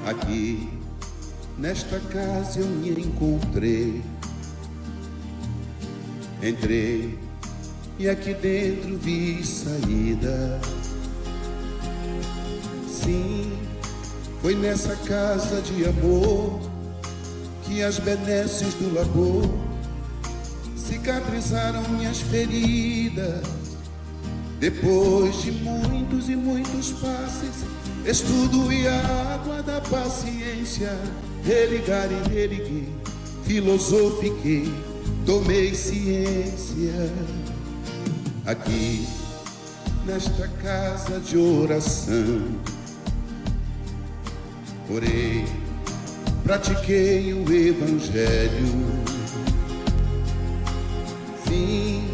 Aqui, nesta casa eu me encontrei. Entrei e aqui dentro vi saída. Sim, foi nessa casa de amor que as benesses do labor cicatrizaram minhas feridas. Depois de muitos e muitos passes, estudo e a água da paciência, religar e religuei, filosofiquei, tomei ciência. Aqui, nesta casa de oração, orei, pratiquei o evangelho. Sim,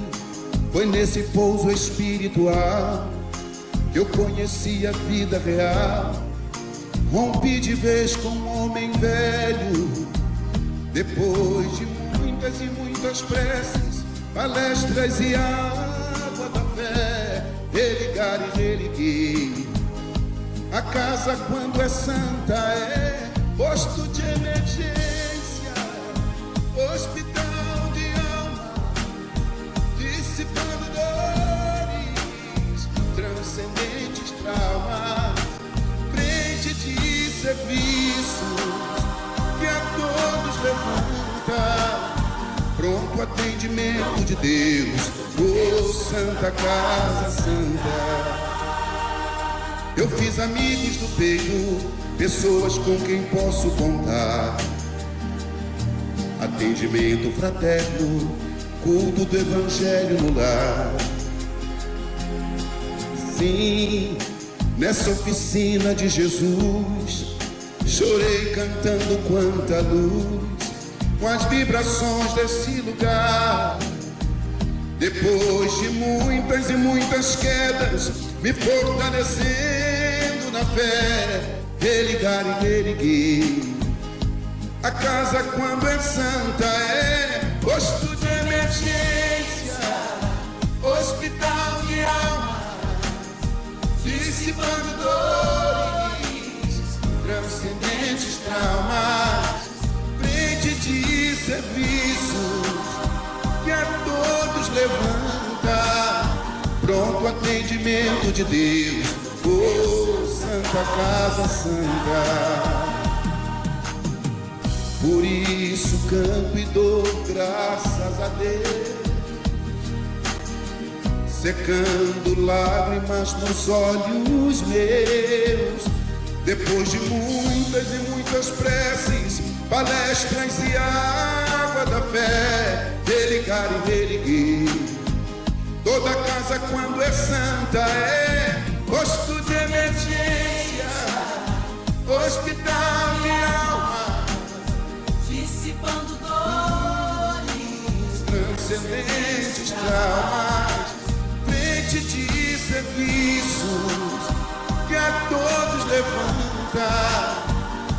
foi nesse pouso espiritual que eu conheci a vida real. Rompi de vez com um homem velho. Depois de muitas e muitas preces, palestras e água da fé, religar e religuei. A casa, quando é santa, é posto de emergência, hospital de alma, dissipando dores, transcendentes traumas, frente de serviços que a todos levanta, pronto atendimento de Deus, oh Santa Casa Santa. Eu fiz amigos do peito, pessoas com quem posso contar. Atendimento fraterno, culto do evangelho no lar. Sim, nessa oficina de Jesus, chorei cantando quanta luz, com as vibrações desse lugar. Depois de muitas e muitas quedas, me fortalecendo na fé, religar e religuei. A casa, quando é santa, é posto de emergência, hospital de alma, dissipando dores, transcendentes traumas, frente de serviços que a todos levanta, pronto atendimento de Deus, oh Santa Casa Santa. Por isso canto e dou graças a Deus, secando lágrimas nos olhos meus. Depois de muitas e muitas preces, palestras e água da fé, religar e religuei. Toda casa, quando é santa, é posto de emergência, hospital de alma, dissipando dores, transcendentes traumas, frente de serviços que a todos levanta,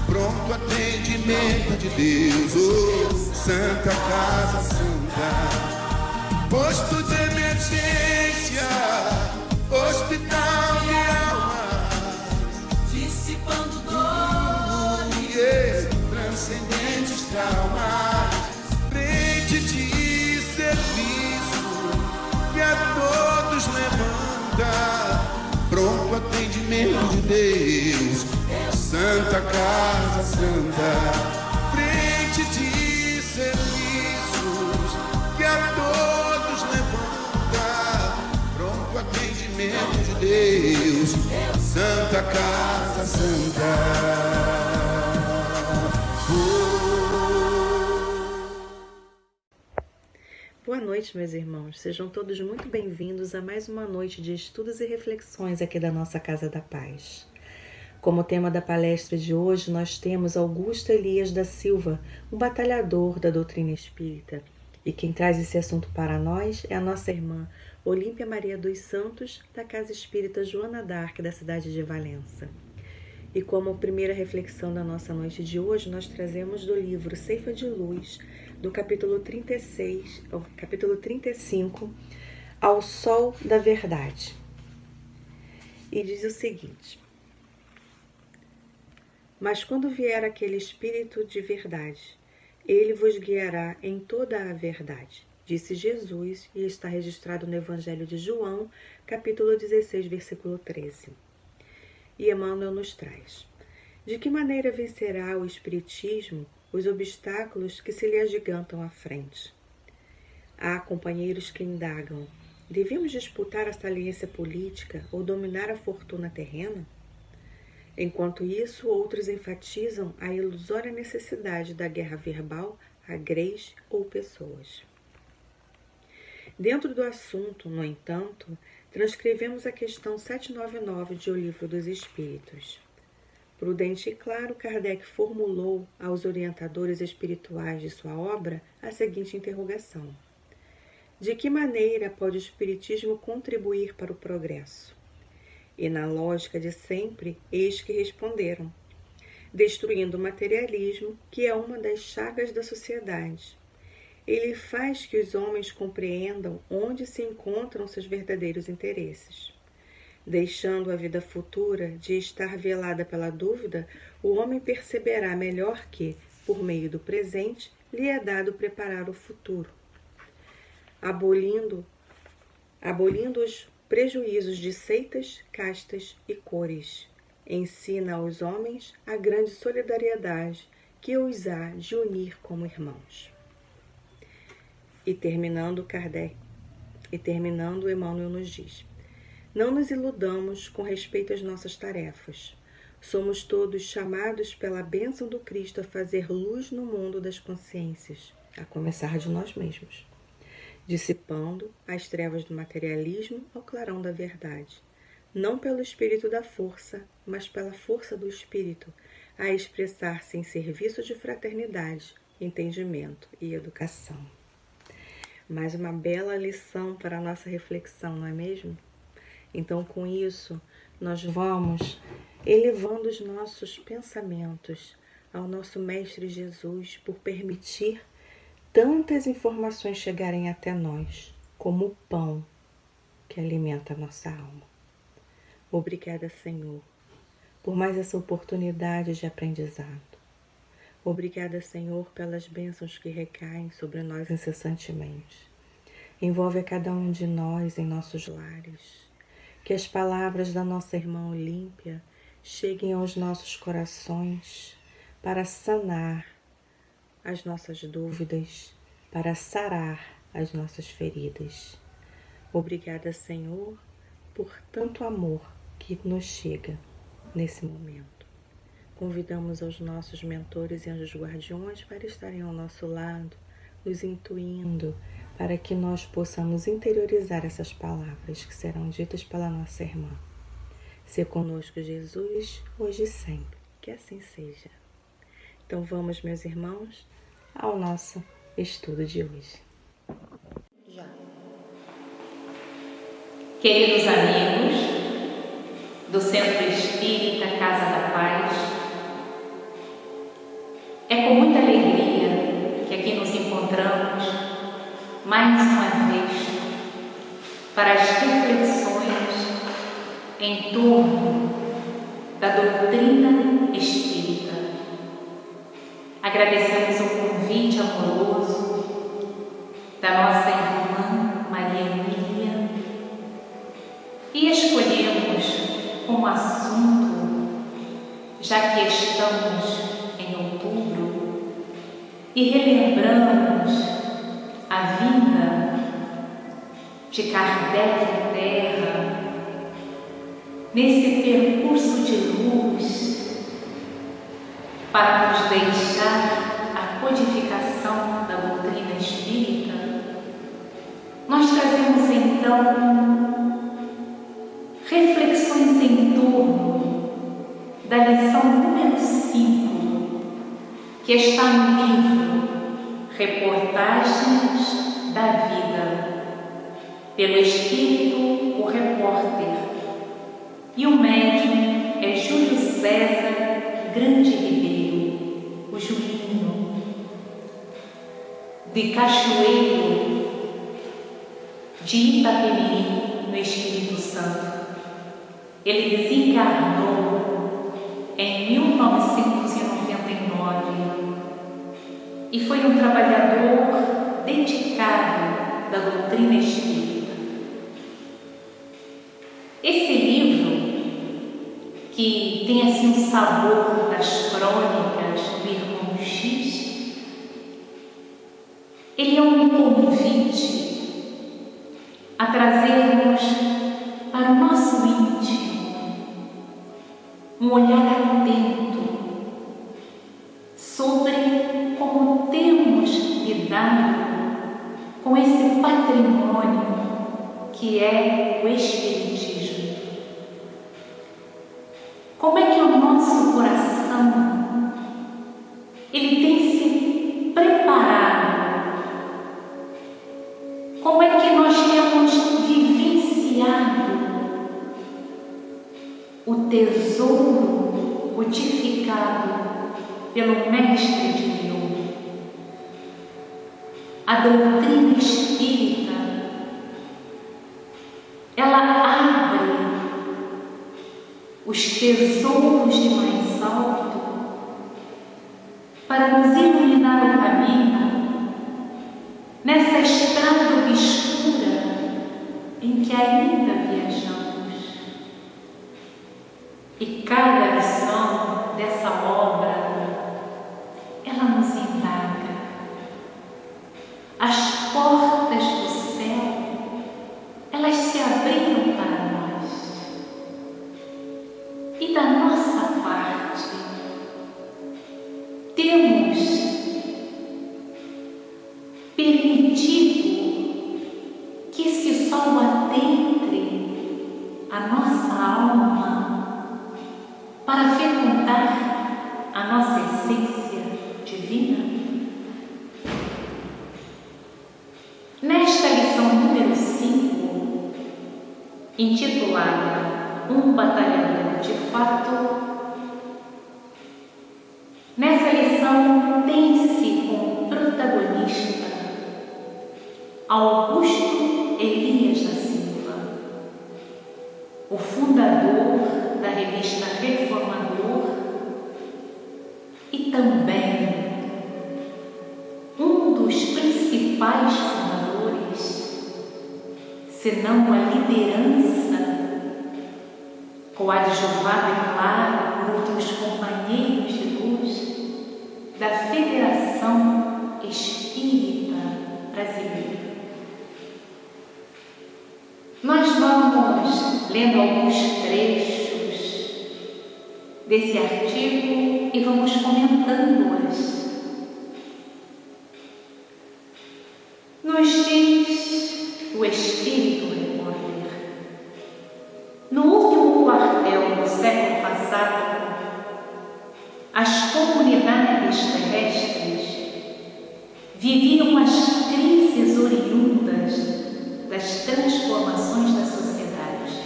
pronto atendimento de Deus, oh Santa Casa Santa. Posto de emergência, hospital de almas, dissipando dores, transcendentes traumas, frente de serviço que a todos levanta, pronto atendimento de Deus, Santa Casa Santa. Frente de serviços que a todos levanta, pronto atendimento de Deus, Santa Casa Santa. Boa noite, meus irmãos. Sejam todos muito bem-vindos a mais uma noite de estudos e reflexões aqui da nossa Casa da Paz. Como tema da palestra de hoje, nós temos Augusto Elias da Silva, um batalhador da doutrina espírita. E quem traz esse assunto para nós é a nossa irmã Olímpia Maria dos Santos, da Casa Espírita Joana d'Arc, da cidade de Valença. E como primeira reflexão da nossa noite de hoje, nós trazemos do livro Ceifa de Luz, do capítulo 36, ao capítulo 35, Ao Sol da Verdade. e diz o seguinte: mas quando vier aquele Espírito de verdade, ele vos guiará em toda a verdade, disse Jesus, e está registrado no Evangelho de João, capítulo 16, versículo 13. E Emmanuel nos traz: de que maneira vencerá o Espiritismo os obstáculos que se lhe agigantam à frente? Há companheiros que indagam: devemos disputar a saliência política ou dominar a fortuna terrena? Enquanto isso, outros enfatizam a ilusória necessidade da guerra verbal a greis ou pessoas. Dentro do assunto, no entanto, transcrevemos a questão 799 de O Livro dos Espíritos. Prudente e claro, Kardec formulou aos orientadores espirituais de sua obra a seguinte interrogação: de que maneira pode o Espiritismo contribuir para o progresso? E na lógica de sempre, eis que responderam: destruindo o materialismo, que é uma das chagas da sociedade. Ele faz que os homens compreendam onde se encontram seus verdadeiros interesses. Deixando a vida futura de estar velada pela dúvida, o homem perceberá melhor que, por meio do presente, lhe é dado preparar o futuro. Abolindo os prejuízos de seitas, castas e cores, ensina aos homens a grande solidariedade que os há de unir como irmãos. E terminando, Emmanuel nos diz: não nos iludamos com respeito às nossas tarefas. Somos todos chamados pela bênção do Cristo a fazer luz no mundo das consciências, a começar de nós mesmos, dissipando as trevas do materialismo ao clarão da verdade, não pelo espírito da força, mas pela força do espírito, a expressar-se em serviço de fraternidade, entendimento e educação. Mais uma bela lição para a nossa reflexão, não é mesmo? Então, com isso, nós vamos elevando os nossos pensamentos ao nosso Mestre Jesus por permitir tantas informações chegarem até nós, como o pão que alimenta a nossa alma. Obrigada, Senhor, por mais essa oportunidade de aprendizado. Obrigada, Senhor, pelas bênçãos que recaem sobre nós incessantemente. Envolve a cada um de nós em nossos lares. Que as palavras da nossa irmã Olímpia cheguem aos nossos corações para sanar as nossas dúvidas, para sarar as nossas feridas. Obrigada, Senhor, por tanto amor que nos chega nesse momento. Convidamos aos nossos mentores e anjos guardiões para estarem ao nosso lado, nos intuindo, para que nós possamos interiorizar essas palavras que serão ditas pela nossa irmã. Se conosco, Jesus, hoje e sempre. Que assim seja. Então vamos, meus irmãos, ao nosso estudo de hoje. Já. Queridos amigos do Centro Espírita Casa da Paz, é com muita alegria que aqui nos encontramos mais uma vez para as reflexões em torno da doutrina espírita. Agradecemos o convite amoroso da nossa irmã Maria Emília e escolhemos como assunto, já que estamos em outubro e relembramos a vinda de Kardec à Terra, nesse percurso de luz, para nos deixar a codificação da doutrina espírita, nós trazemos então reflexões em torno da lição número 5, que está no livro Reportagens da Vida, pelo Espírito, o repórter, e o médium é Júlio César Grande Ribeiro, o Julinho, de Cachoeiro de Itapemirim, no Espírito Santo. ele desencarnou em 1999 e foi um trabalhador dedicado da doutrina espírita. Esse livro, que tem assim um sabor das crônicas do Irmão X, ele é um convite a trazermos para o nosso íntimo um olhar atento sobre como temos lidado com esse patrimônio que é o Espiritismo. Como é que o nosso coração ele tem se preparado? Como é que nós temos vivenciado o tesouro codificado pelo Mestre Divino? A doutrina espírita, ela abre os tesouros de mais alto para nos iluminar o caminho nessa estrada obscura em que ainda viajamos. E cada lição dessa obra, ela nos indaga. As portas do céu, elas se abriram para nós. E da nossa parte, temos permitido que esse sol adentre a nossa alma para fecundar a nossa essência divina. Nesta lição número 5, intitulada Um Batalhador de Fato, nessa lição tem-se como protagonista Augusto Elias da Silva, o fundador da revista Reformador e também um dos principais fundadores, senão a liderança, coadjuvada, é claro, por outros companheiros de luz, da Federação Espírita Brasileira. Nós vamos lendo alguns trechos desse artigo e vamos comentando-as. Nos diz o Espírito Repórter: no último quartel do século passado, as comunidades terrestres viviam as crises oriundas das transformações da sociedade.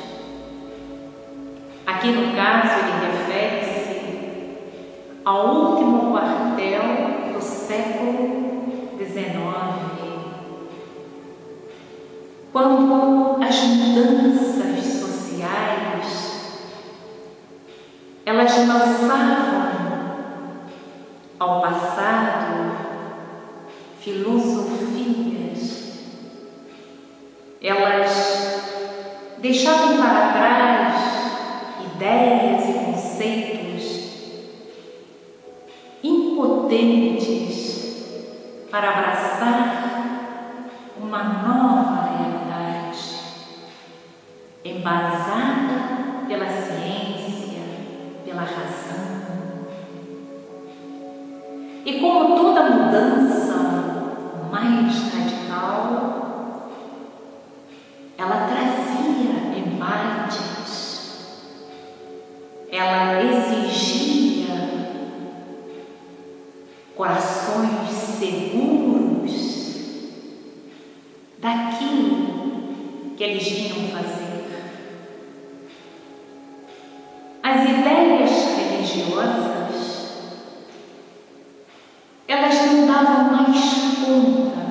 Aqui no caso ele refere-se ao último quartel do século XIX, quando as mudanças sociais elas lançavam ao passado filosofias, elas deixavam para trás ideias e conceitos impotentes para abraçar uma nova realidade, embasada pela ciência, pela razão. E como toda mudança mais radical, ela trazia embates, ela exigia corações seguros daquilo que eles vinham fazer. As ideias religiosas, elas não davam mais conta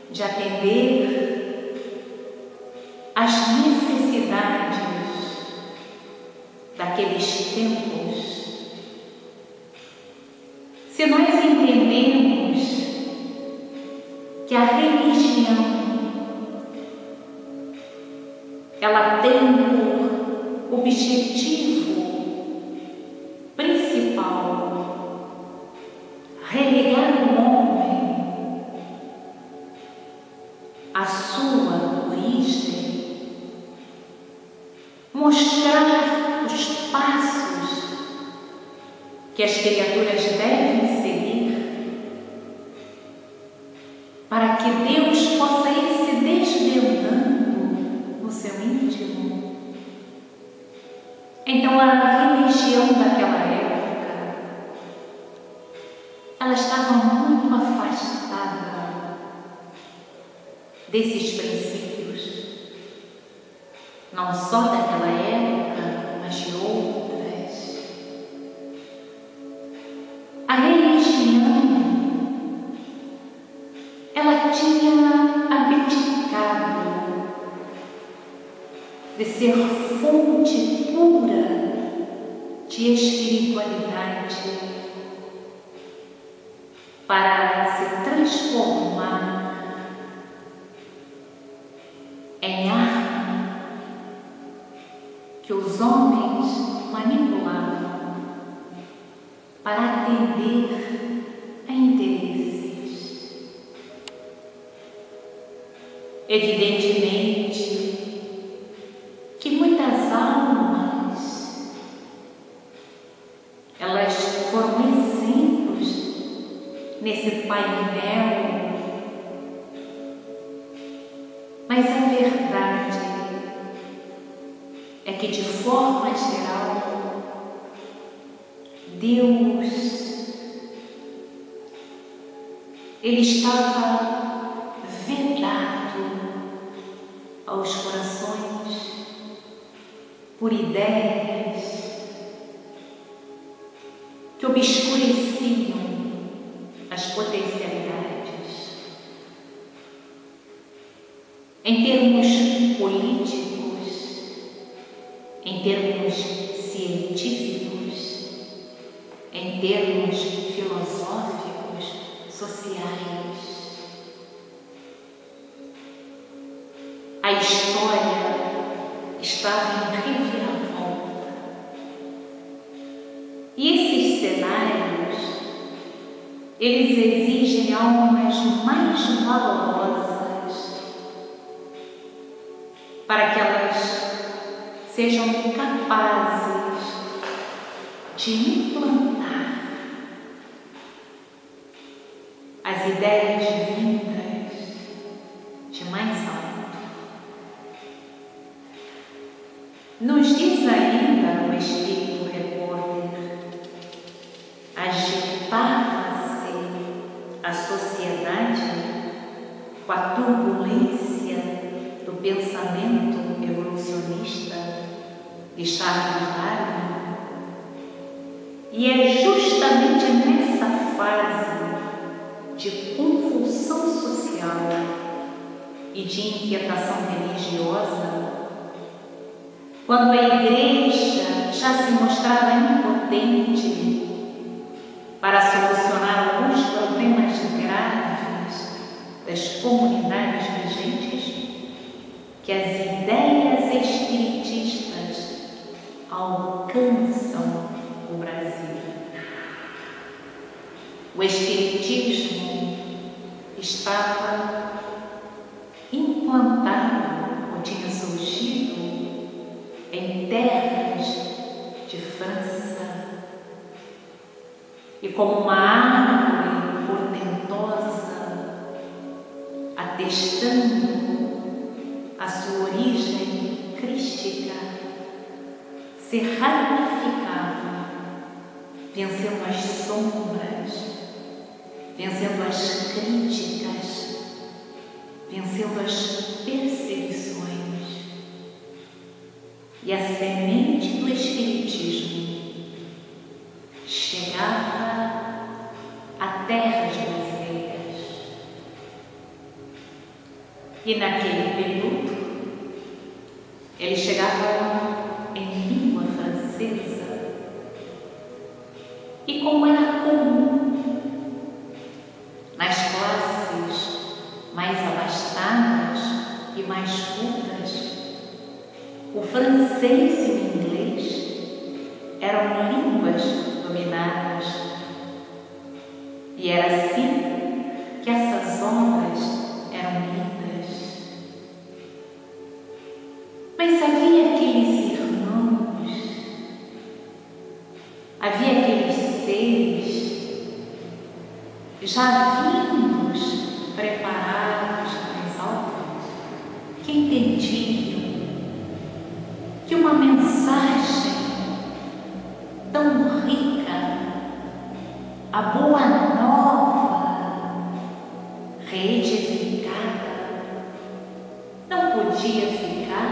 de atender às necessidades tempos, se nós entendemos que a religião ela tem por objetivo principal relegar o homem à sua origem, mostrar os passos que as criaturas devem seguir para que Deus possa ir se desvendando no seu íntimo. Então a religião daquela época, ela estava muito afastada desses princípios, não só daquela época, mas de outras. A religião, ela tinha abdicado de ser fonte pura de espiritualidade para se transformar em arma que os homens manipulavam para atender a interesses. Evidentemente que muitas almas, elas foram exemplos nesse painel, mas a verdade é que, de forma geral, Deus, Ele estava vedado aos corações por ideias que obscureciam as potencialidades. Em termos políticos, em termos científicos, em termos filosóficos, sociais. A história estava em reviravolta. E esses cenários, eles exigem almas mais valorosas para que elas sejam capazes de implantar as ideias vindas de mais alto. Nos diz ainda o Espírito Repórter: agitava-se a sociedade com a turbulência do pensamento evolucionista de Charles Darwin, e é justamente nessa fase de convulsão social e de inquietação religiosa, quando a Igreja já se mostrava impotente para solucionar alguns problemas graves das comunidades vigentes, que as ideias espiritistas alcançam o Brasil. O espiritismo estava implantado, ou tinha surgido, em terras de França, e como uma árvore portentosa, atestando a sua origem crística, se ramificava, vencendo as sombras, vencendo as críticas, vencendo as perseguições. E a semente do Espiritismo chegava a terras brasileiras. E naquele período, ele chegava em língua francesa, como era comum nas classes mais abastadas e mais cultas, o francês e o inglês eram línguas dominadas. E era assim que essas obras eram lidas. Mas havia aqueles irmãos, havia aqueles seres já vindos, preparados mais altos, que entendiam que uma mensagem tão rica, a boa nova, reedificada, não podia ficar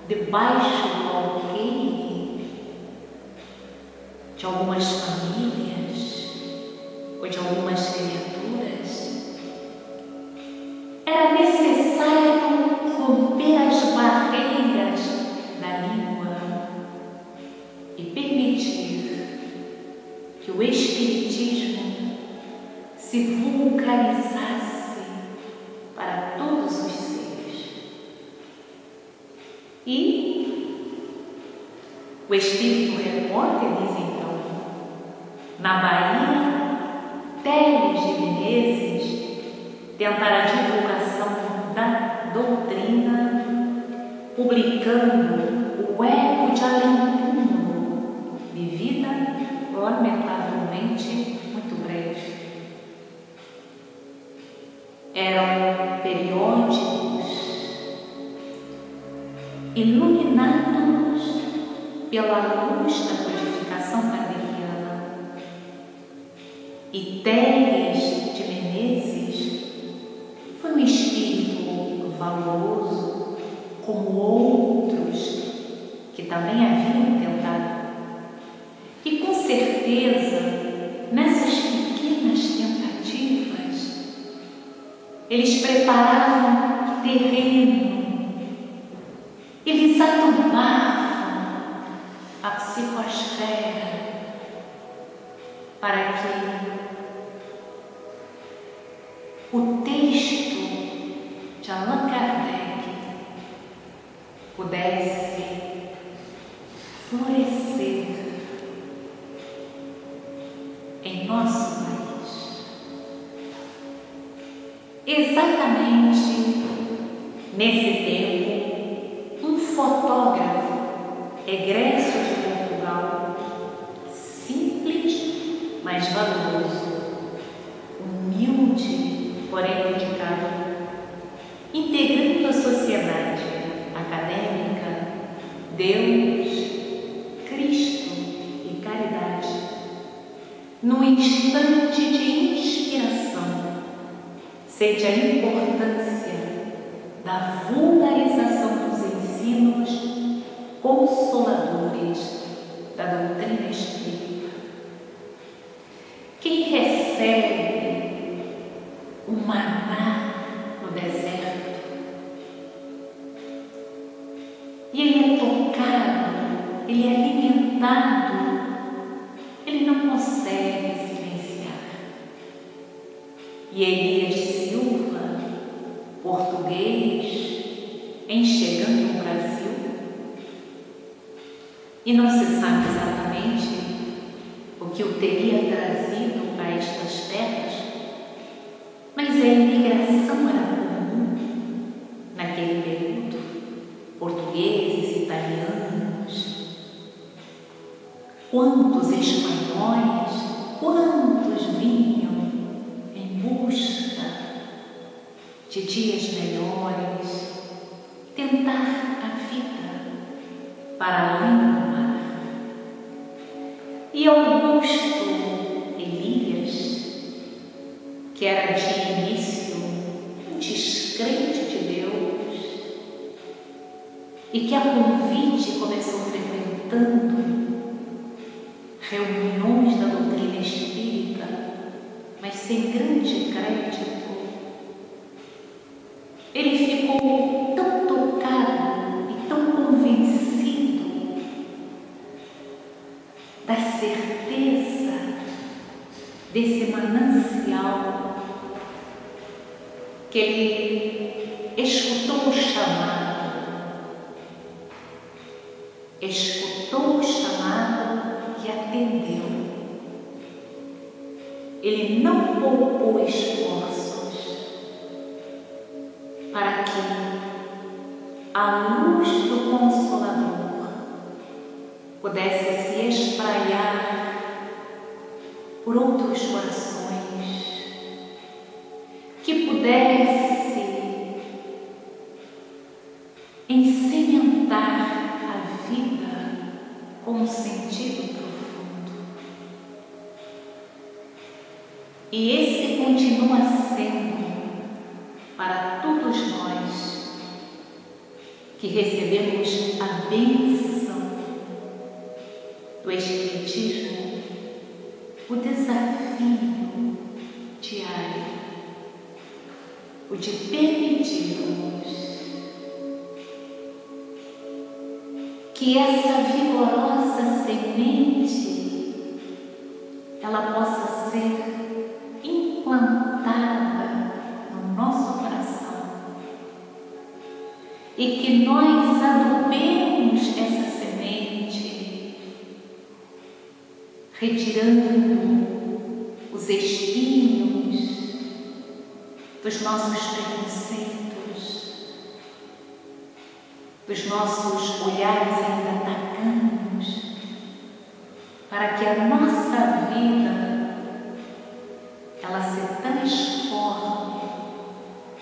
debaixo do alqueire de algumas famílias ou de algumas criaturas. Era necessário romper as barreiras da língua e permitir que o Espiritismo se vulgarizasse para todos os seres. E o Espírito Repórter diz então, na Bahia, Teles de Menezes tentará a divulgação da doutrina, publicando o Eco de Além-Túmulo, de vida lamentavelmente muito breve. Eram periódicos iluminados pela luz da codificação kardeciana. E Teles de Menezes foi um espírito valoroso, como outros que também haviam tentado. E com certeza, nessas pequenas tentativas, eles preparavam terreno, eles adubavam a psicosfera para que o texto de Allan Kardec pudesse florescer em nosso país. Exatamente nesse tempo, um fotógrafo egresso de Portugal, simples, mas valoroso, humilde, porém dedicado, integrando a sociedade acadêmica, Deus, Cristo e caridade, num instante de inspiração, sente a importância da vulgarização dos ensinos consoladores da doutrina espírita. Quem recebe o maná no deserto e ele é tocado, ele é alimentado, ele não consegue silenciar. E Elias Silva, português, em chegando no Brasil, e não se sabe exatamente o que o teria trazido a estas terras, mas a imigração era comum naquele período, portugueses, italianos, quantos espanhóis, quantos vinham em busca de dias melhores, tentar a vida para além do mar. E Augusto Elias, que era de início um descrente de Deus e que a convite começou frequentando reuniões da doutrina espírita, mas sem grande crédito, ele ficou tão tocado e tão convencido da certeza desse manancial, que ele escutou o chamado e atendeu. Ele não poupou esforços para que a luz do Consolador pudesse se espraiar por outros corações, que pudesse ensementar a vida com um sentido profundo. E esse continua sendo para todos nós que recebemos a bênção do Espiritismo, o desafio diário, o de permitirmos que essa vigorosa semente ela possa ser implantada no nosso coração e que nós adubemos essa semente, retirando os espinhos dos nossos preconceitos, dos nossos olhares ainda tacanhos, para que a nossa vida ela se transforme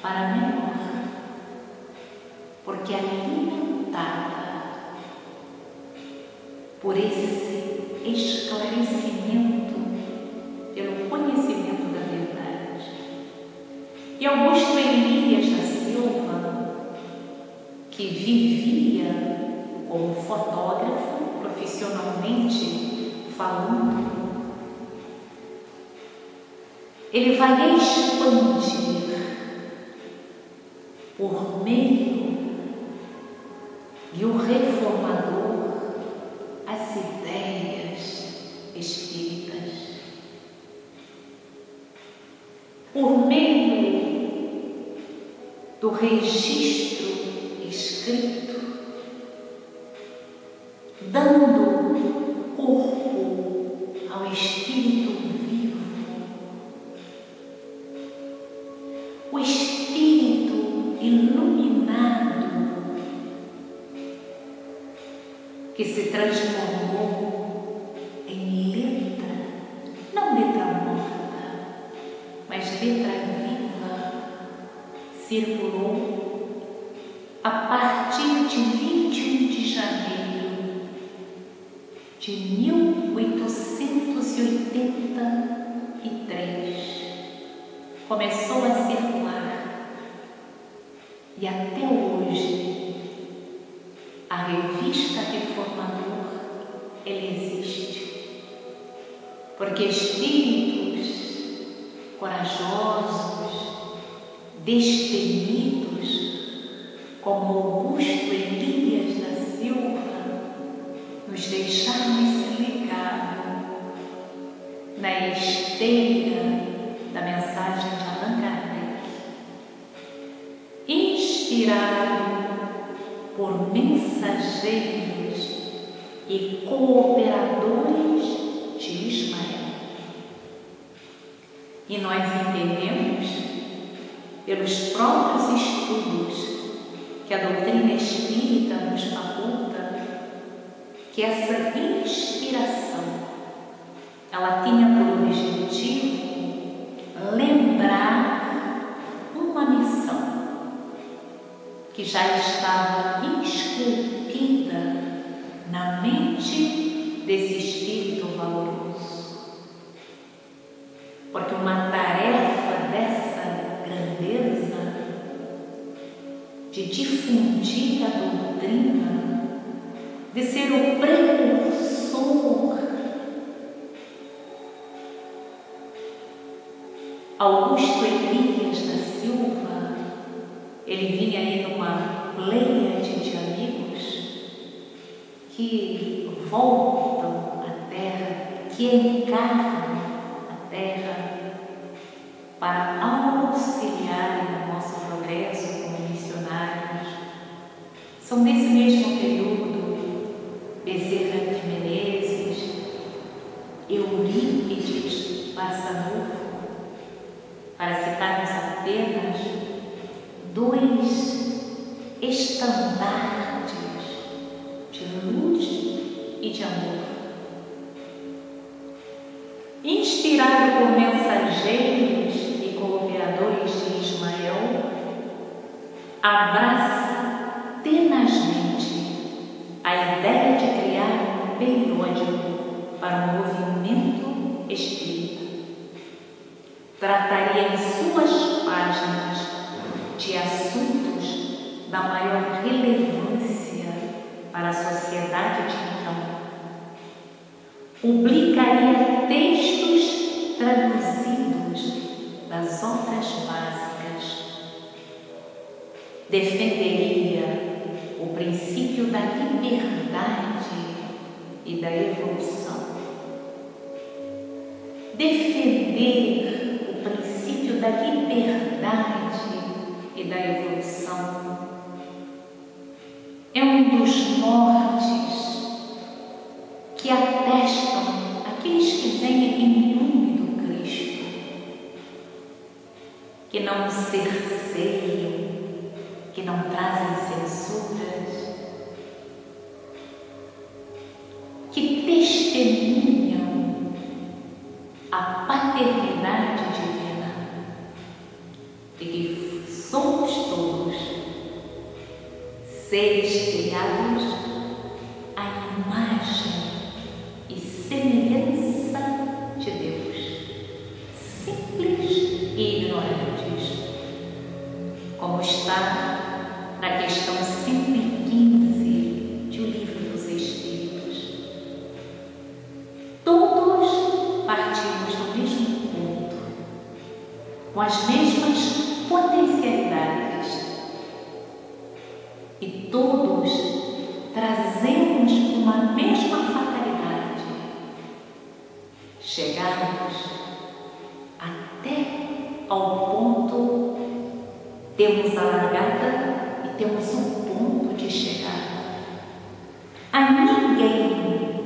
para melhor, porque alimentada por esse esclarecimento, pelo conhecimento da verdade. E Augusto Elias da Silva, que vivia como fotógrafo profissionalmente falando, ele vai expandir por meio de um reformador as ideias espíritas, por meio do registro escrito, dando corpo ao Espírito vivo, o Espírito iluminado que se transformou em letra, não letra morta, mas letra viva, circulou a partir de 21 de janeiro de 1883. Começou a circular e até hoje a revista Reformador ela existe, porque espíritos corajosos, destemidos, como Augusto Elias da Silva, nos deixaram esse legado na esteira da mensagem de Allan Kardec, inspirado por mensageiros e cooperadores de Ismael. E nós entendemos, pelos próprios estudos que a doutrina espírita nos faculta, que essa inspiração ela tinha por objetivo lembrar uma missão que já estava esculpida na mente desse espírito valoroso. Porque uma tarefa dessa grandeza de difundir a doutrina, de ser o precursor, Augusto Elias da Silva, ele vinha aí numa pleiade de amigos que voltam à Terra, que encarnam a Terra para auxiliar no nosso progresso como missionários. São nesse mesmo período Bezerra de Menezes, Eurípides Barçanufo, para citarmos apenas dois estandartes de luz e de amor. Inspirado por mensageiros e cooperadores de Ismael, abraça tenazmente a ideia de criar um periódico para o movimento espírita. Trataria em suas páginas de assuntos da maior relevância para a sociedade de então. Publicaria textos traduzidos das obras básicas. Defenderia o princípio da liberdade e da evolução. Defender o princípio da liberdade e da evolução é um dos nortes que atestam aqueles que vêm em nome do Cristo, que não cerceiam, que não trazem censuras, que testemunham a paternidade divina e que somos todos seres criados à imagem e semelhança de Deus, simples e ignorantes, como está na questão 115 de O Livro dos Espíritos. Todos partimos do mesmo ponto, com as mesmas potencialidades, e todos trazemos uma mesma fatalidade: chegarmos até ao ponto, temos a largada e temos um ponto de chegada. A ninguém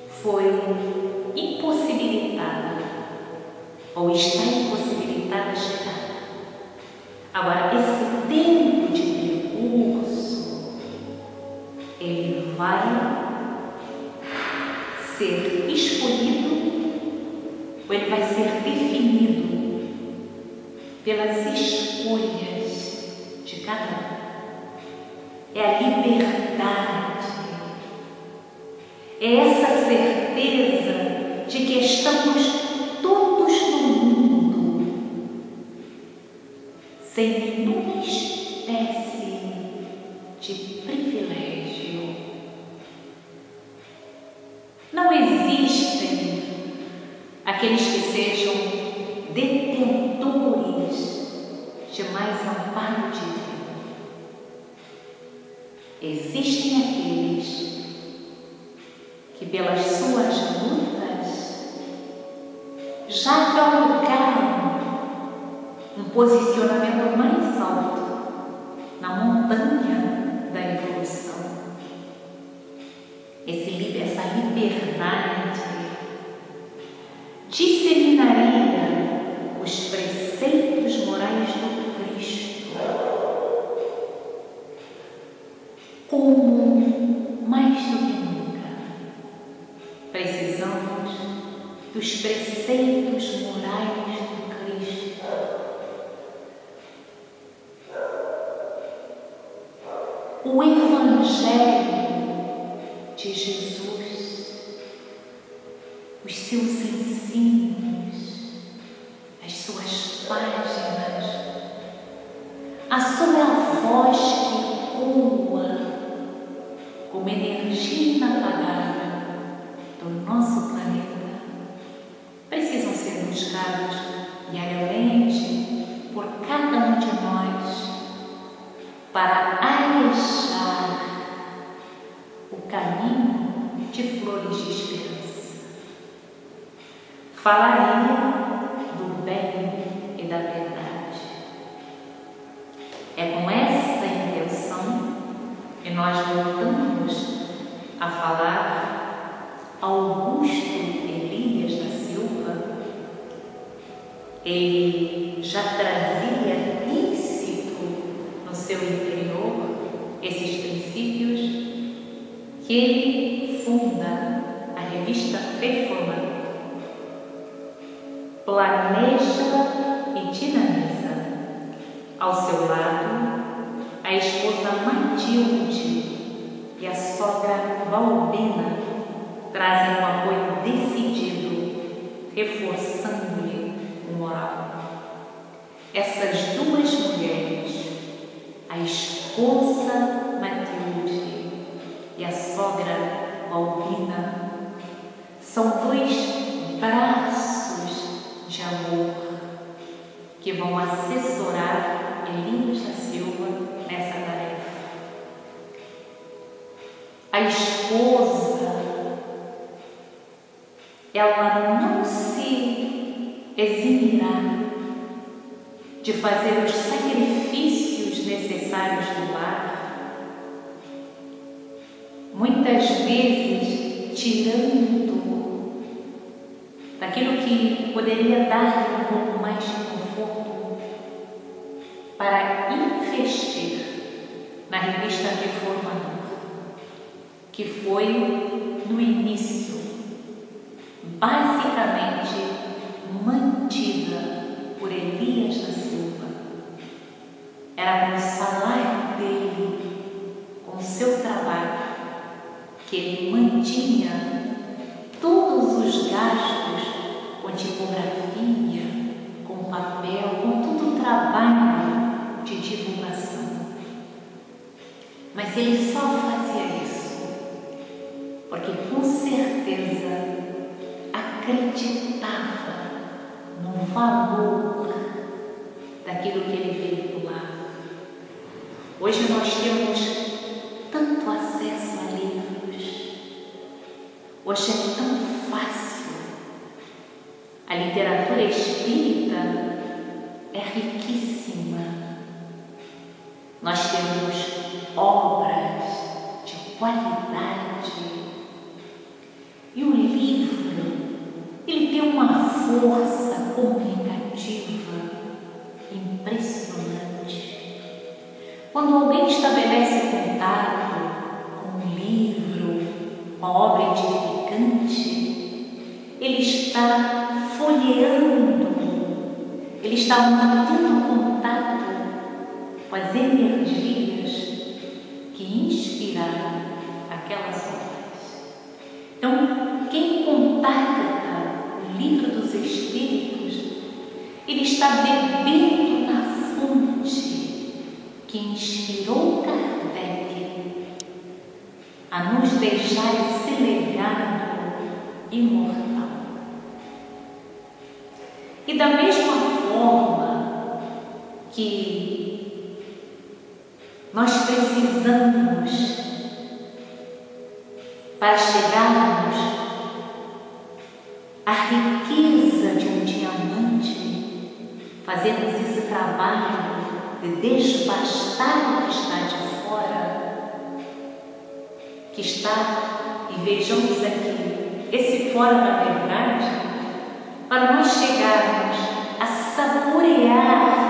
foi impossibilitada ou está impossibilitada a chegar. Agora, esse tempo de percurso, ele vai ser escolhido ou ele vai ser definido pelas escolhas de cada um. É a liberdade, é essa certeza de que estamos todos no mundo sem nenhuma espécie de privilégio. Não existem aqueles que sejam detentores de mais amparo divino. Existem aqueles que, pelas suas lutas, já galgaram um posicionamento mais alto na montanha da evolução. Essa liberdade disseminaria os preceitos morais do Cristo como, mais do que nunca, precisamos dos preceitos morais do Cristo. O Evangelho de Jesus, os seus ensinos, as suas páginas, a sua voz que ecoa como energia inapagável do nosso planeta, precisam ser buscados diariamente por cada um de nós para arejar o caminho de flores de esperança. falaria do bem e da verdade. É com essa intenção que nós voltamos a falar Augusto Elias da Silva. Ele já trazia íncito no seu interior esses princípios que ele funda a revista Reformador. Planeja e dinamiza. Ao seu lado, a esposa Matilde e a sogra Valbina trazem um apoio decidido, reforçando-lhe o moral. Essas duas mulheres, a esposa Matilde e a sogra Valbina, são dois braços de amor que vão assessorar Elias da Silva nessa tarefa. A esposa, ela não se eximirá de fazer os sacrifícios necessários no lar, muitas vezes tirando daquilo que poderia dar um pouco mais de conforto para investir na revista Reformador, que foi no início basicamente mantida por Elias da Silva. Era com o salário dele, com o seu trabalho, que ele mantinha todos os gastos com tipografia, com papel, com todo o trabalho de divulgação. Mas ele só fazia isso porque com certeza acreditava no valor daquilo que ele veiculava. Hoje nós temos tanto acesso a livros, hoje é tão fácil. A literatura espírita é riquíssima. Nós temos obras de qualidade. E o livro, ele tem uma força comunicativa impressionante. Quando alguém estabelece contato com um livro, com a obra edificante, ele está folheando, ele está mantendo contato com as energias que inspiraram aquelas obras. Então, quem contacta o livro dos Espíritos, ele está bebendo na fonte que inspirou Kardec a nos deixar esse legado imortal. E da mesma forma que nós precisamos para chegarmos à riqueza de um diamante, fazermos esse trabalho de despastar o que está de fora, que está, e vejamos aqui, esse fora da verdade, para nós chegarmos a saborear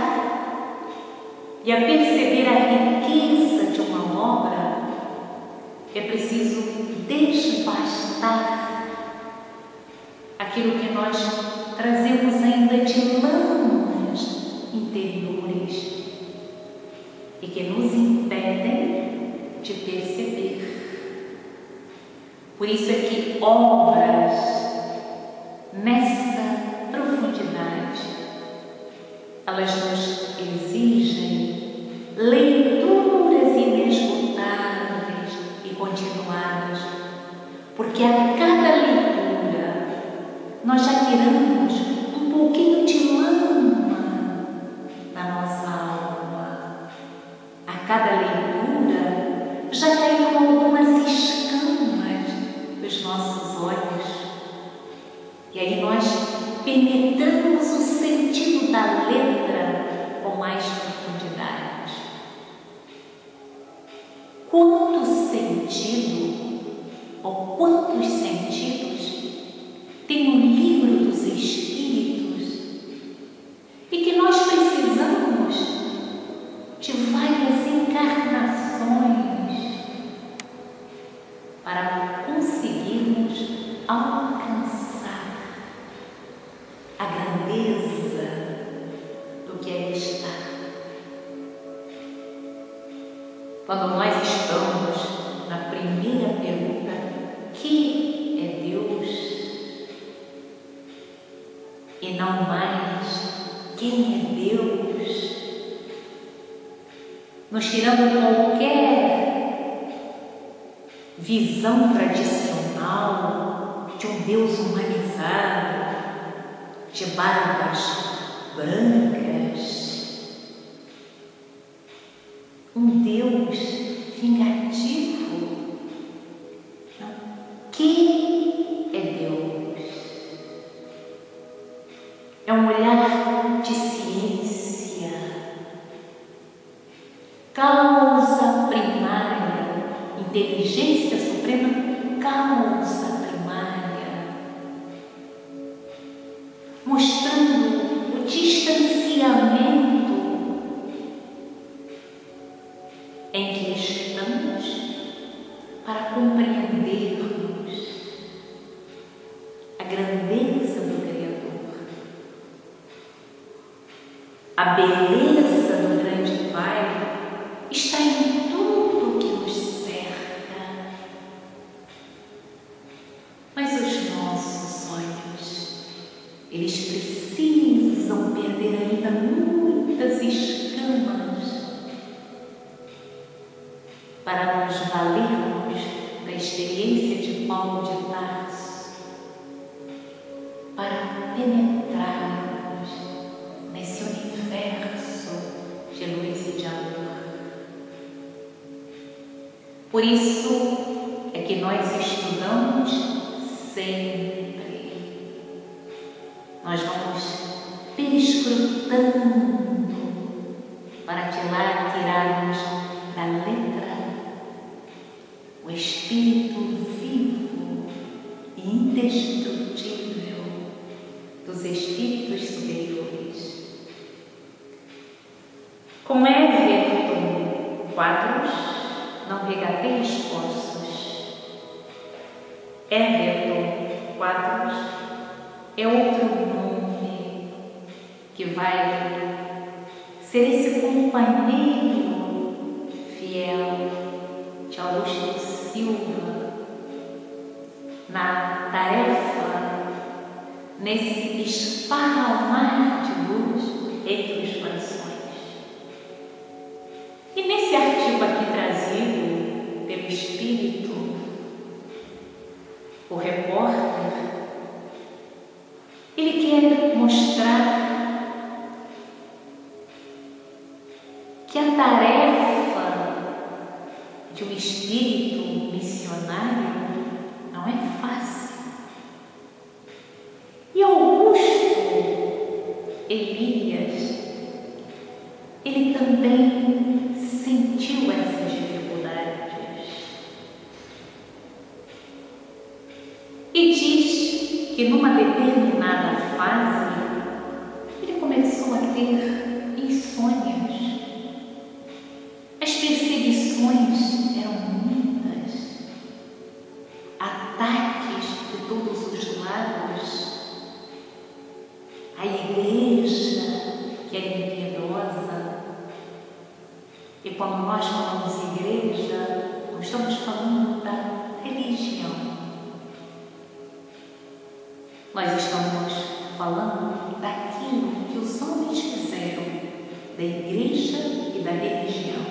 e a perceber a riqueza de uma obra, é preciso despastar aquilo que nós trazemos ainda de lamas interiores e que nos impedem de perceber. Por isso é que obras nessa profundidade, elas nos exigem leituras inesgotáveis e continuadas, porque a cada leitura nós já tiramos um pouquinho de lama da nossa alma. A cada leitura já caíram algumas escamas dos nossos olhos. E aí nós penetramos o sentido da letra com mais profundidade. Quanto sentido, ou quantos sentidos tem o livro dos Espíritos e que nós precisamos de várias encarnações para conseguirmos alcançar a grandeza do que é estar. Quando nós estamos na primeira pergunta, que é Deus? E não mais quem é Deus? Nos tirando qualquer visão tradicional de um Deus humanizado, de barbas brancas, um Deus vingativo. Não. Quem é Deus? É um olhar de ciência, causa primária, inteligência suprema, causa primária, mostrando o distanciamento em que estamos para compreendermos a grandeza do Criador, a beleza do grande Pai está em tudo que nos cerca. Mas os nossos olhos, eles precisam perder ainda muitas escamas para nos valermos da experiência de Paulo de Tarso, para penetrarmos nesse universo de luz e de amor. Por isso é que nós estudamos sempre. Nós vamos perscrutando para de lá tirarmos da letra o espírito vivo e indestrutível dos espíritos superiores. Com Everton Quadros, não regatei esforços. Everton Quadros é outro nome que vai ser esse companheiro fiel de Augusto Silva na tarefa, nesse esparramar de luz entre os corações. E nesse artigo aqui trazido pelo Espírito, o repórter, ele quer mostrar que a tarefa de um espírito missionário não é fácil. E Augusto Elias, ele também sentiu essas dificuldades. E diz que numa determinada fase, ele começou a ter insônias. As perseguições eram muitas, ataques de todos os lados. A igreja, que é impiedosa, e quando nós falamos igreja, não estamos falando da religião. Nós estamos falando daquilo que os homens fizeram, da igreja e da religião.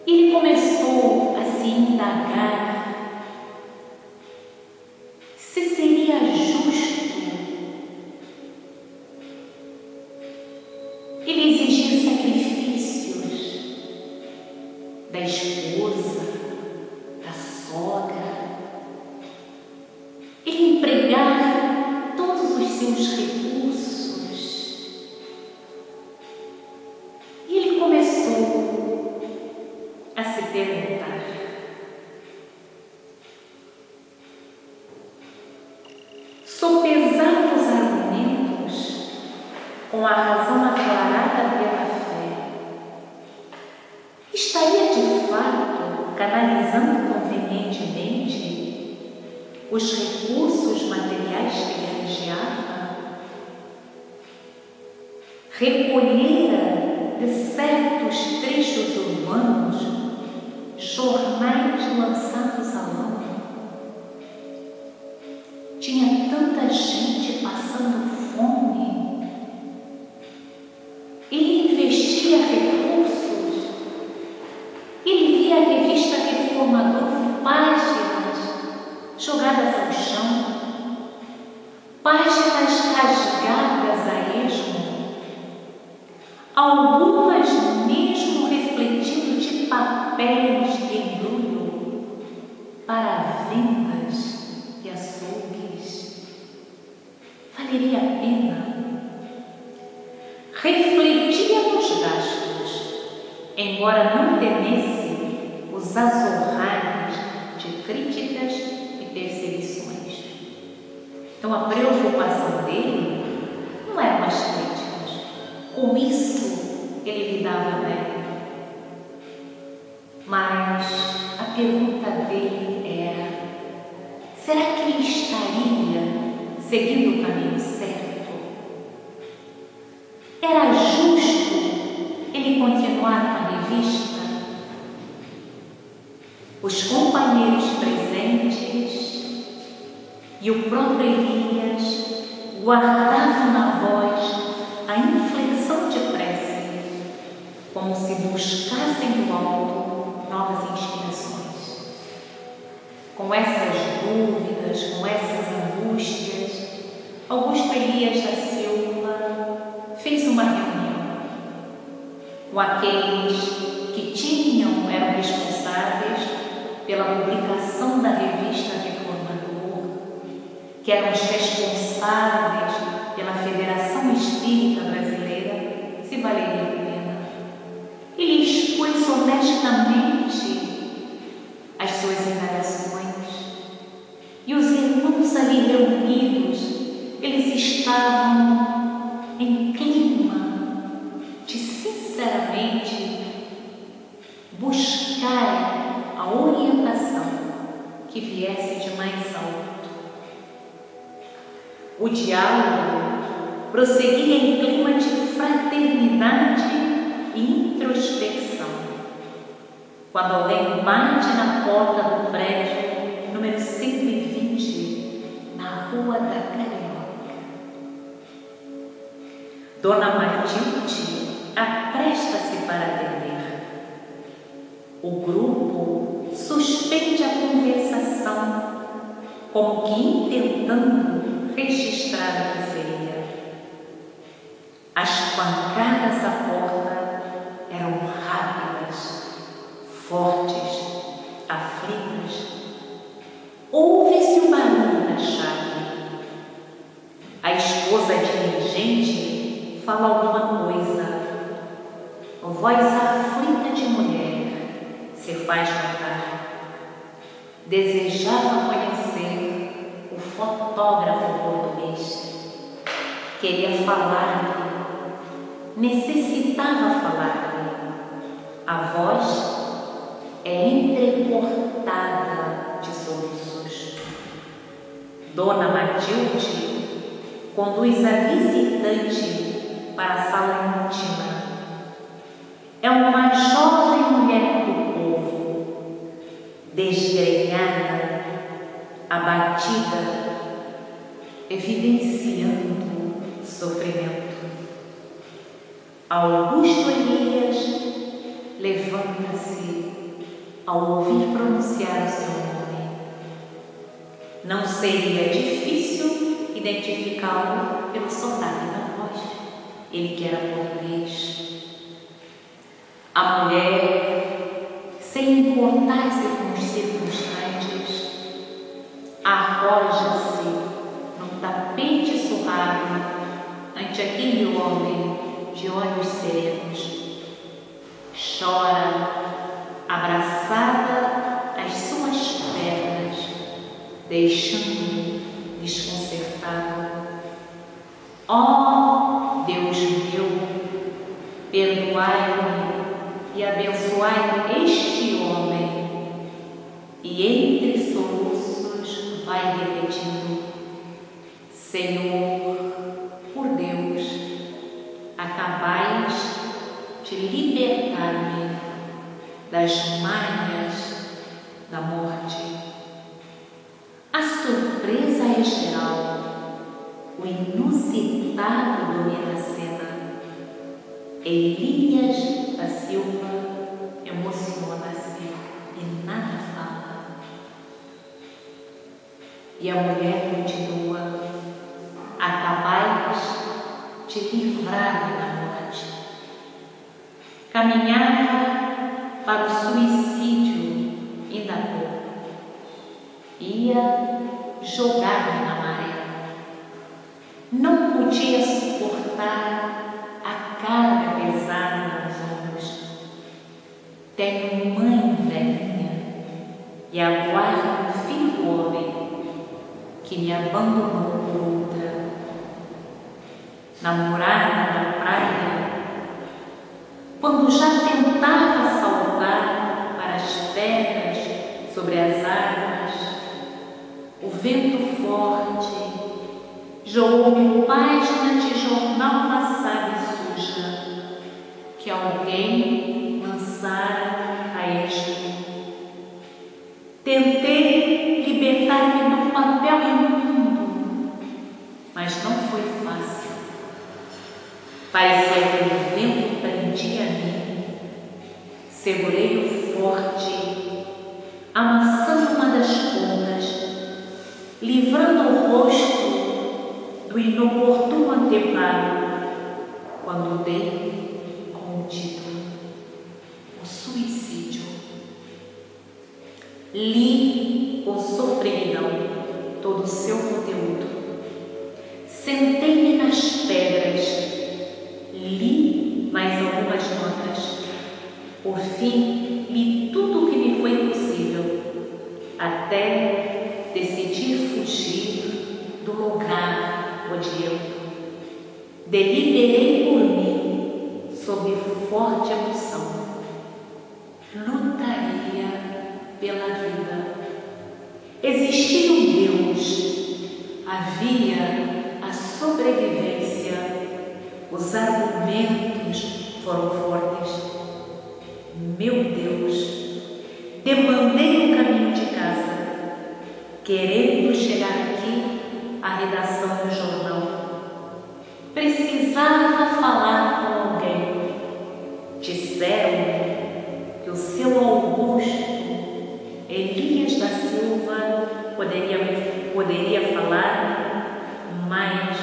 Ele começou a se indagar se seria justo ele exigir sacrifícios da esposa, da sogra, ele empregar perguntar: sopesando os argumentos com a razão aclarada pela fé, estaria de fato canalizando convenientemente os recursos materiais que granjeava? Recolhera de certos trechos urbanos jornais lançados à lama? Tinha tanta gente passando fome. Ele investia recursos. Ele via a revista Reformador, páginas jogadas ao chão, páginas rasgadas a esmo, algumas mesmo refletindo de papéis de embrulho para vendas e açougues. Valeria a pena? Refletia nos gastos, embora não temesse os azorrares de críticas e perseguições. Então a preocupação dele não eram as críticas. Com isso ele lidava bem. Mas a pergunta dele era: será que ele estaria seguindo o caminho certo? Era justo ele continuar com a revista? Os companheiros presentes e o próprio Elias guardavam na voz a inflexão de prece, como se buscassem do alto novas inspirações. Com essas dúvidas, com essas angústias, Augusto Elias da Silva fez uma reunião com aqueles que eram responsáveis pela publicação da revista Reformador, que eram os responsáveis pela Federação Espírita Brasileira, se valeria a pena. Ele expôs honestamente as suas indagações, e os irmãos ali reunidos, eles estavam em clima de sinceramente buscar a orientação que viesse de mais alto. O diálogo prosseguia em clima de fraternidade e introspecção, quando alguém bate na porta do prédio número 120, na Rua da Carioca. Dona Matilde apresta-se para atender. O grupo suspende a conversação, como que intentando registrar o que seria. As pancadas à porta eram rápidas, fortes, aflitas. Ouve-se o barulho da chave. A esposa diligente fala alguma coisa. Voz aflita de mulher se faz notar. Desejava conhecer o fotógrafo português. Queria falar-lhe, necessitava falar-lhe. A voz é entrecortada de soluços. Dona Matilde conduz a visitante para a sala íntima. É uma jovem mulher do povo, desgrenhada, abatida, evidenciando sofrimento. Augusto Elias levanta-se ao ouvir pronunciar o seu nome. Não seria difícil identificá-lo pelo sotaque da voz, ele que era português. A mulher, sem importar-se com os circunstantes, arroja-se no tapete surrado ante aquele homem de olhos serenos. Chora, abraçada, e abençoai este homem. E entre soluços vai repetindo: Senhor, por Deus, acabais de libertar-me das manhas da morte. A surpresa é geral, o inusitado domina a cena. Elias da Silva emociona-se e nada fala. E a mulher continua: acabais de livrar-me da morte. Caminhava para o suicídio ainda há pouco. Ia jogar-me na maré. Não podia suportar a carga pesada nos ombros. Tenho mãe velhinha e aguardo um filho homem que me abandonou por outra. Namorada na praia, quando já tentava saltar para as terras sobre as águas, o vento forte jogou-me páginas de jornal passado e suja que alguém lançara a esmo. Tentei libertar-me do papel imundo, mas não foi fácil. Parecia que o vento prendia a mim. Segurei-o forte, amassando uma das pontas, livrando o rosto do inoportuno anteparo, quando dei com o título: O Suicídio. Li o sofreguidão, todo o seu conteúdo. Sentei-me nas pedras, li mais algumas notas. Por fim, li tudo o que me foi possível, até decidir fugir do lugar odiento. Deliberei por mim, sob forte emoção. Lutaria pela vida. Existia um Deus, havia a sobrevivência. Os argumentos foram fortes. Meu Deus, demandei o caminho de casa, querendo chegar aqui à redação do jornal. Precisava falar com alguém. Disseram-me que o seu Augusto Elias da Silva poderia falar mais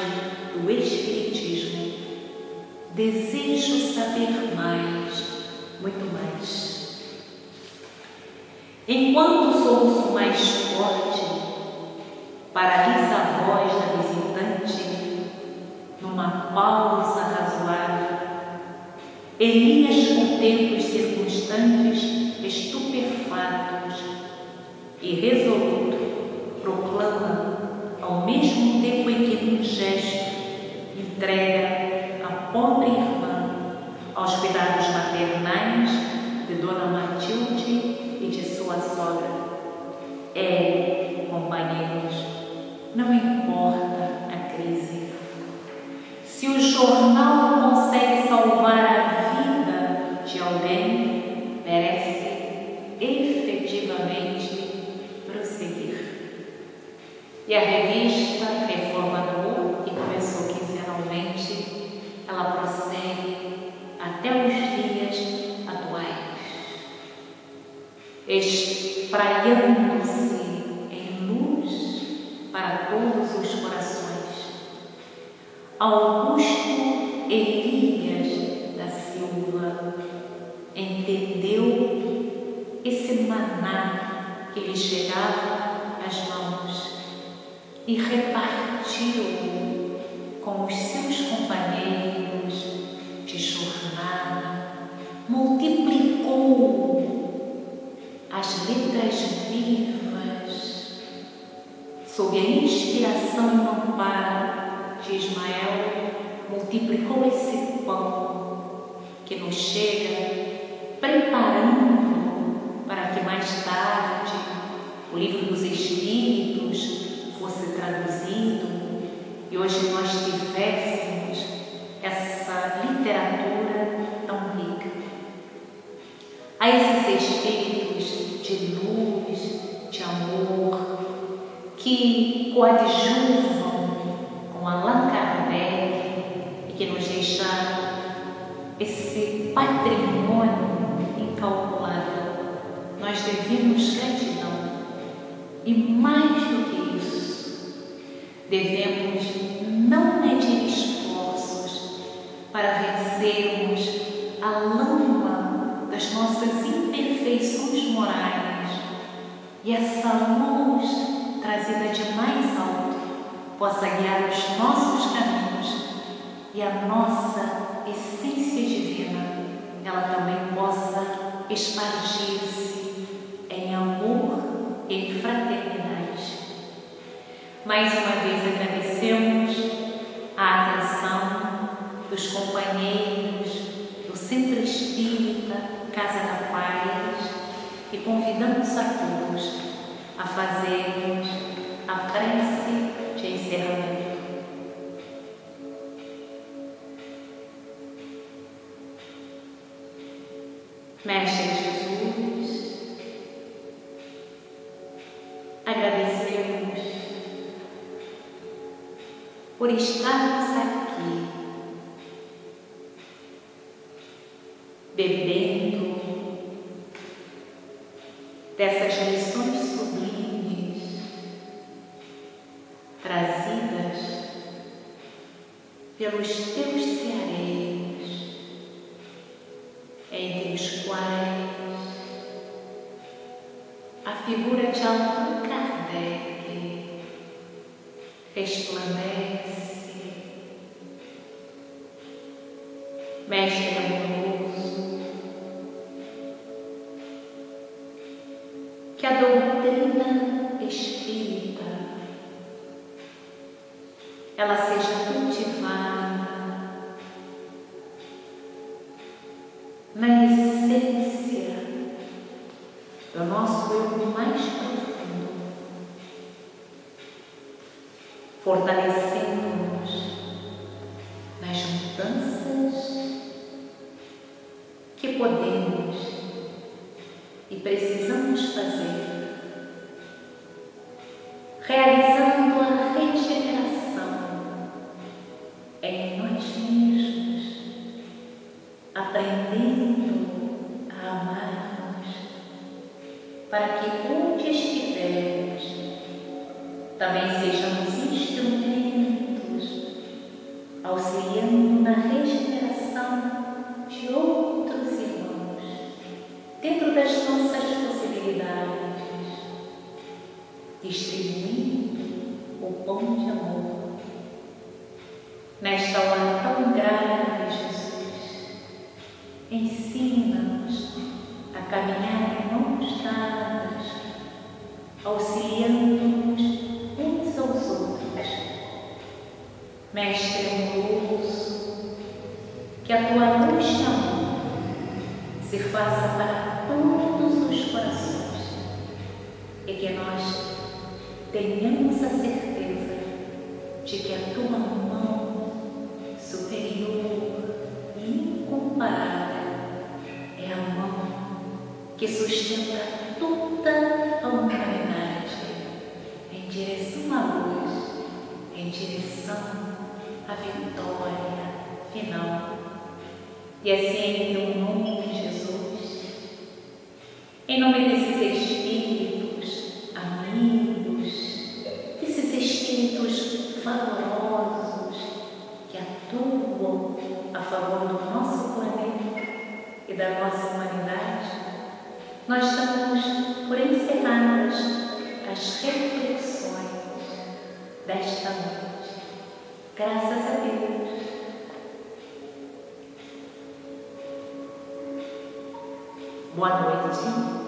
do Espiritismo. Desejo saber mais, muito mais. Enquanto o soluço mais forte paralisa a voz da visitante, numa pausa razoável, Elias contempla os circunstantes estupefatos e resoluto proclama, ao mesmo tempo em que num gesto entrega a pobre irmã aos cuidados maternais de Dona Matilde e de sua sogra. Companheiros, não importa a crise. Se o jornal consegue salvar a vida de alguém, merece efetivamente prosseguir. E a revista Reformador, que começou quinzenalmente, ela prossegue até os dias atuais, espraiando-se em luz para todos os corações. Augusto Elias da Silva entendeu esse maná que lhe chegava às mãos e repartiu com os seus companheiros de jornada, multiplicou as letras vivas sob a inspiração e amparo de Ismael, multiplicou esse pão que nos chega o Livro dos Espíritos fosse traduzido e hoje nós tivéssemos essa literatura tão rica. A esses espíritos de luz, de amor, que coadjuvam com Allan Kardec e que nos deixaram esse patrimônio incalculável, nós devemos gratidão. E mais do que isso, devemos não medir esforços para vencermos a lama das nossas imperfeições morais e essa luz trazida de mais alto possa guiar os nossos caminhos e a nossa essência divina, ela também possa expandir-se em amor e em fraternidade. Mais uma vez agradecemos a atenção dos companheiros do Centro Espírita Casa da Paz e convidamos a todos a fazermos a prece de encerramento. Mestre Jesus, agradecemos por estarmos aqui, bebendo dessas lições sublimes trazidas pelos teus ceareiros, entre os quais a figura de Allan Kardec resplandece. Mestre amoroso, que a doutrina espírita ela seja cultivada na essência do nosso eu mais profundo, fortalecendo-nos nas mudanças que podemos e precisamos fazer, realizando a regeneração em nós mesmos, aprendendo a amar-nos, para que onde estivermos também sejamos instrumentos, auxiliando na regeneração de outros irmãos, dentro das nossas possibilidades, distribuindo o pão de amor. Nesta hora tão grave, Jesus, ensina-nos a caminhar em mãos dadas, auxiliando-nos uns aos outros. Mestre amoroso, que a tua luz de amor se faça para todos os corações e que nós tenhamos a certeza de que a tua mão superior e incomparável é a mão que sustenta toda a humanidade em direção à luz, em direção à vitória final. E assim, em teu nome, Jesus, em nome desses espíritos amigos, desses espíritos valorosos que atuam a favor do nosso planeta e da nossa humanidade, nós estamos por encerradas as reflexões desta noite. Graças a Deus. Boa noite.